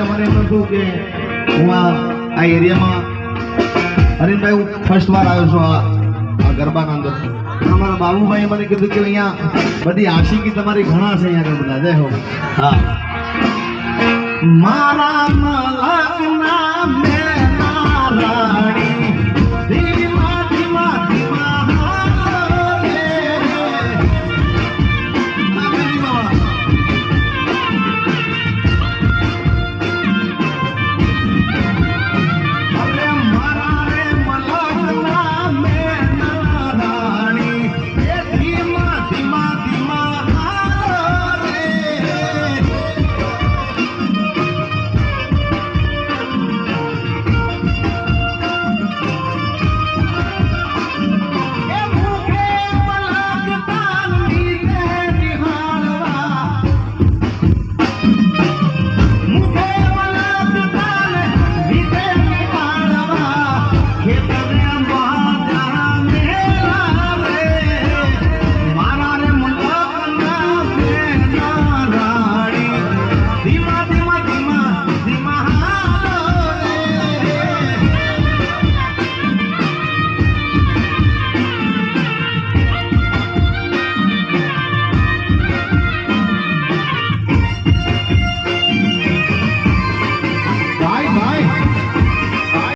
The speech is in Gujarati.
મને એમ હતું કે હું આ એરિયામાં હરીનભાઈ હું ફર્સ્ટ વાર આવ્યો છું આ ગરબાના અંદર. અમારા બાબુભાઈ મને કીધું કે અહીંયા બધી આશિકી તમારી ઘણા છે અહીંયા બધા. જય હો. હા મારા મલકના